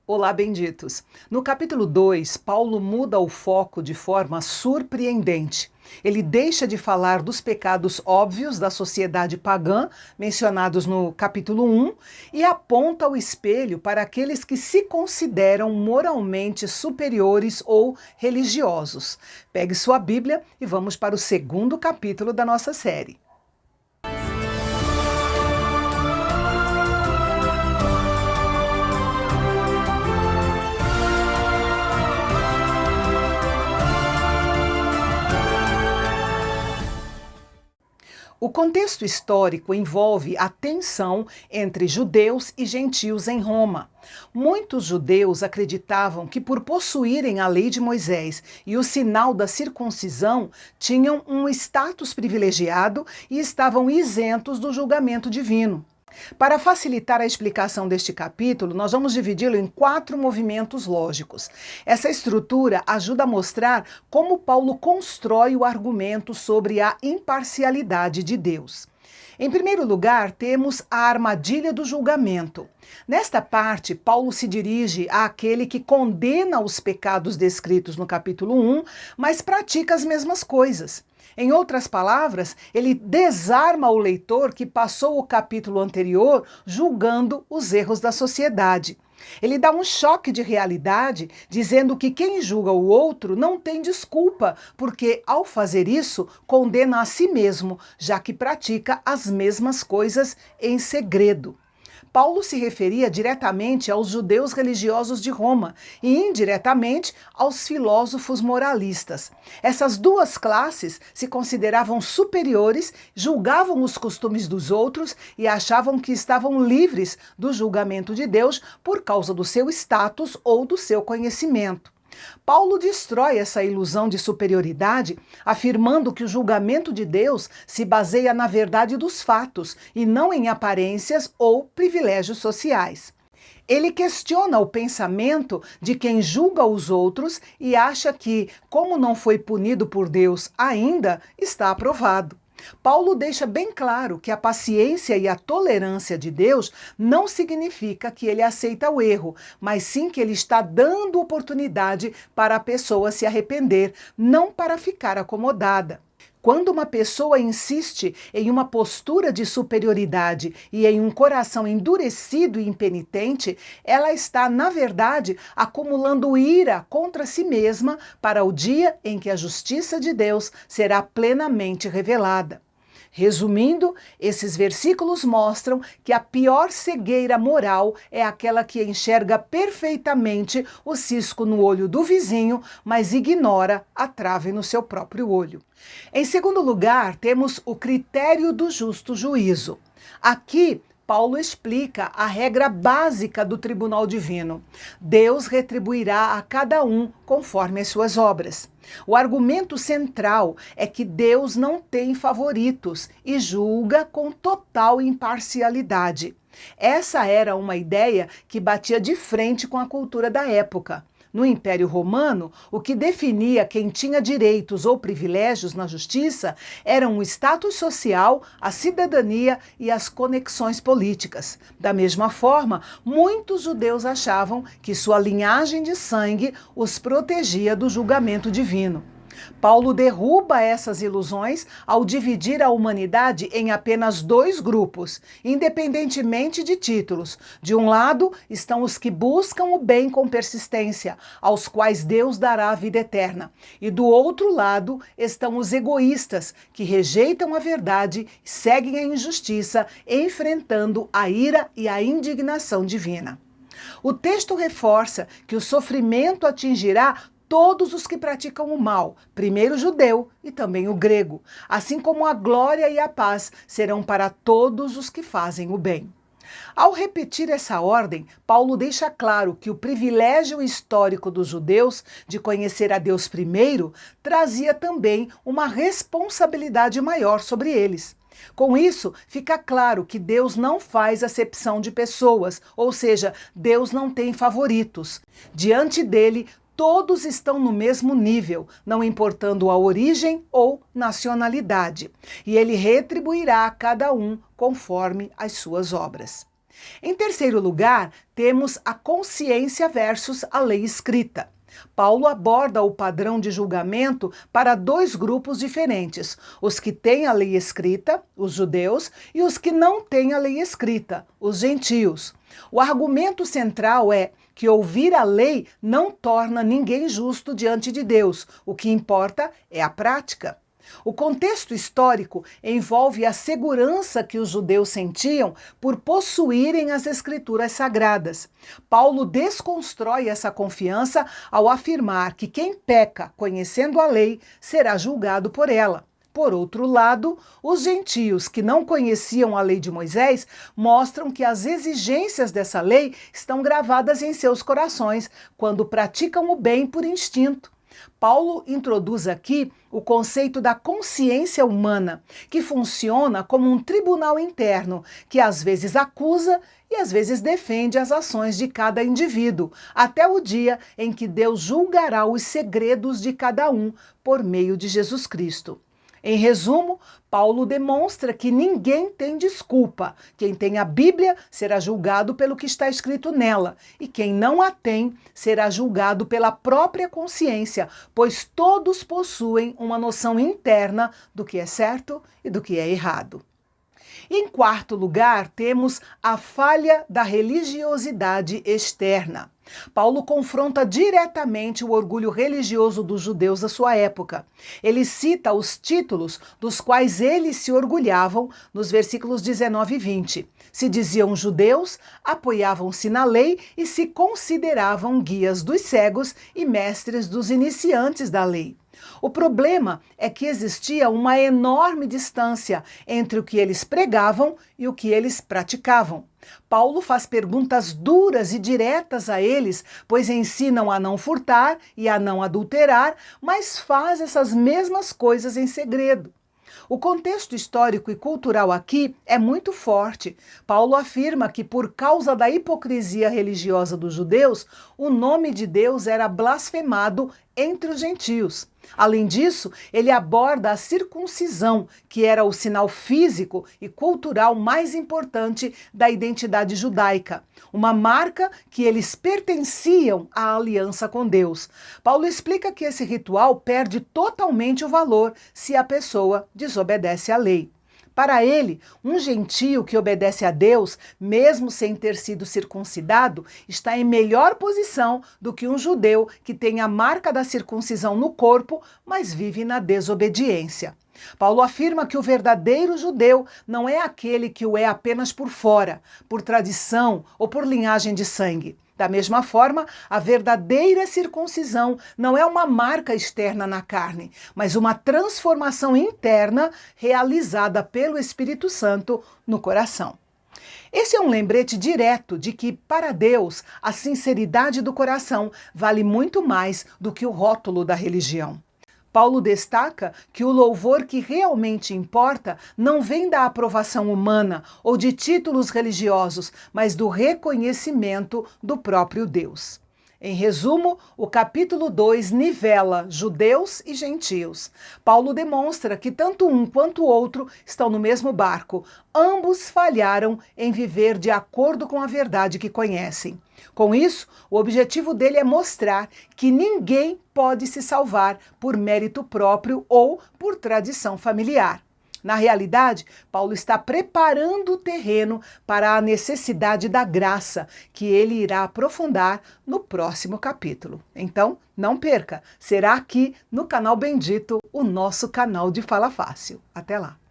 Olá, benditos! No capítulo 2, Paulo muda o foco de forma surpreendente. Ele deixa de falar dos pecados óbvios da sociedade pagã, mencionados no capítulo 1, e aponta o espelho para aqueles que se consideram moralmente superiores ou religiosos. Pegue sua Bíblia e vamos para o segundo capítulo da nossa série. O contexto histórico envolve a tensão entre judeus e gentios em Roma. Muitos judeus acreditavam que, por possuírem a lei de Moisés e o sinal da circuncisão, tinham um status privilegiado e estavam isentos do julgamento divino. Para facilitar a explicação deste capítulo, nós vamos dividi-lo em 4 movimentos lógicos. Essa estrutura ajuda a mostrar como Paulo constrói o argumento sobre a imparcialidade de Deus. Em primeiro lugar, temos a armadilha do julgamento. Nesta parte, Paulo se dirige àquele que condena os pecados descritos no capítulo 1, mas pratica as mesmas coisas. Em outras palavras, ele desarma o leitor que passou o capítulo anterior julgando os erros da sociedade. Ele dá um choque de realidade, dizendo que quem julga o outro não tem desculpa, porque, ao fazer isso, condena a si mesmo, já que pratica as mesmas coisas em segredo. Paulo se referia diretamente aos judeus religiosos de Roma e indiretamente aos filósofos moralistas. Essas duas classes se consideravam superiores, julgavam os costumes dos outros e achavam que estavam livres do julgamento de Deus por causa do seu status ou do seu conhecimento. Paulo destrói essa ilusão de superioridade, afirmando que o julgamento de Deus se baseia na verdade dos fatos e não em aparências ou privilégios sociais. Ele questiona o pensamento de quem julga os outros e acha que, como não foi punido por Deus ainda, está aprovado. Paulo deixa bem claro que a paciência e a tolerância de Deus não significa que ele aceita o erro, mas sim que ele está dando oportunidade para a pessoa se arrepender, não para ficar acomodada. Quando uma pessoa insiste em uma postura de superioridade e em um coração endurecido e impenitente, ela está, na verdade, acumulando ira contra si mesma para o dia em que a justiça de Deus será plenamente revelada. Resumindo, esses versículos mostram que a pior cegueira moral é aquela que enxerga perfeitamente o cisco no olho do vizinho, mas ignora a trave no seu próprio olho. Em segundo lugar, temos o critério do justo juízo. Aqui, Paulo explica a regra básica do tribunal divino. Deus retribuirá a cada um conforme as suas obras. O argumento central é que Deus não tem favoritos e julga com total imparcialidade. Essa era uma ideia que batia de frente com a cultura da época. No Império Romano, o que definia quem tinha direitos ou privilégios na justiça eram o status social, a cidadania e as conexões políticas. Da mesma forma, muitos judeus achavam que sua linhagem de sangue os protegia do julgamento divino. Paulo derruba essas ilusões ao dividir a humanidade em apenas 2 grupos, independentemente de títulos. De um lado estão os que buscam o bem com persistência, aos quais Deus dará a vida eterna. E do outro lado estão os egoístas, que rejeitam a verdade e seguem a injustiça, enfrentando a ira e a indignação divina. O texto reforça que o sofrimento atingirá todos os que praticam o mal, primeiro o judeu e também o grego, assim como a glória e a paz serão para todos os que fazem o bem. Ao repetir essa ordem, Paulo deixa claro que o privilégio histórico dos judeus de conhecer a Deus primeiro trazia também uma responsabilidade maior sobre eles. Com isso, fica claro que Deus não faz acepção de pessoas, ou seja, Deus não tem favoritos. Diante dele, todos estão no mesmo nível, não importando a origem ou nacionalidade, e ele retribuirá a cada um conforme as suas obras. Em terceiro lugar, temos a consciência versus a lei escrita. Paulo aborda o padrão de julgamento para dois grupos diferentes: os que têm a lei escrita, os judeus, e os que não têm a lei escrita, os gentios. O argumento central é que ouvir a lei não torna ninguém justo diante de Deus. O que importa é a prática. O contexto histórico envolve a segurança que os judeus sentiam por possuírem as escrituras sagradas. Paulo desconstrói essa confiança ao afirmar que quem peca conhecendo a lei será julgado por ela. Por outro lado, os gentios que não conheciam a lei de Moisés mostram que as exigências dessa lei estão gravadas em seus corações quando praticam o bem por instinto. Paulo introduz aqui o conceito da consciência humana, que funciona como um tribunal interno, que às vezes acusa e às vezes defende as ações de cada indivíduo, até o dia em que Deus julgará os segredos de cada um por meio de Jesus Cristo. Em resumo, Paulo demonstra que ninguém tem desculpa. Quem tem a Bíblia será julgado pelo que está escrito nela, e quem não a tem será julgado pela própria consciência, pois todos possuem uma noção interna do que é certo e do que é errado. Em quarto lugar, temos a falha da religiosidade externa. Paulo confronta diretamente o orgulho religioso dos judeus da sua época. Ele cita os títulos dos quais eles se orgulhavam nos versículos 19 e 20. Se diziam judeus, apoiavam-se na lei e se consideravam guias dos cegos e mestres dos iniciantes da lei. O problema é que existia uma enorme distância entre o que eles pregavam e o que eles praticavam. Paulo faz perguntas duras e diretas a eles, pois ensinam a não furtar e a não adulterar, mas faz essas mesmas coisas em segredo. O contexto histórico e cultural aqui é muito forte. Paulo afirma que, por causa da hipocrisia religiosa dos judeus, o nome de Deus era blasfemado entre os gentios. Além disso, ele aborda a circuncisão, que era o sinal físico e cultural mais importante da identidade judaica, uma marca que eles pertenciam à aliança com Deus. Paulo explica que esse ritual perde totalmente o valor se a pessoa desobedece à lei. Para ele, um gentio que obedece a Deus, mesmo sem ter sido circuncidado, está em melhor posição do que um judeu que tem a marca da circuncisão no corpo, mas vive na desobediência. Paulo afirma que o verdadeiro judeu não é aquele que o é apenas por fora, por tradição ou por linhagem de sangue. Da mesma forma, a verdadeira circuncisão não é uma marca externa na carne, mas uma transformação interna realizada pelo Espírito Santo no coração. Esse é um lembrete direto de que, para Deus, a sinceridade do coração vale muito mais do que o rótulo da religião. Paulo destaca que o louvor que realmente importa não vem da aprovação humana ou de títulos religiosos, mas do reconhecimento do próprio Deus. Em resumo, o capítulo 2 nivela judeus e gentios. Paulo demonstra que tanto um quanto o outro estão no mesmo barco. Ambos falharam em viver de acordo com a verdade que conhecem. Com isso, o objetivo dele é mostrar que ninguém pode se salvar por mérito próprio ou por tradição familiar. Na realidade, Paulo está preparando o terreno para a necessidade da graça, que ele irá aprofundar no próximo capítulo. Então, não perca, será aqui no canal Bendito, o nosso canal de Fala Fácil. Até lá!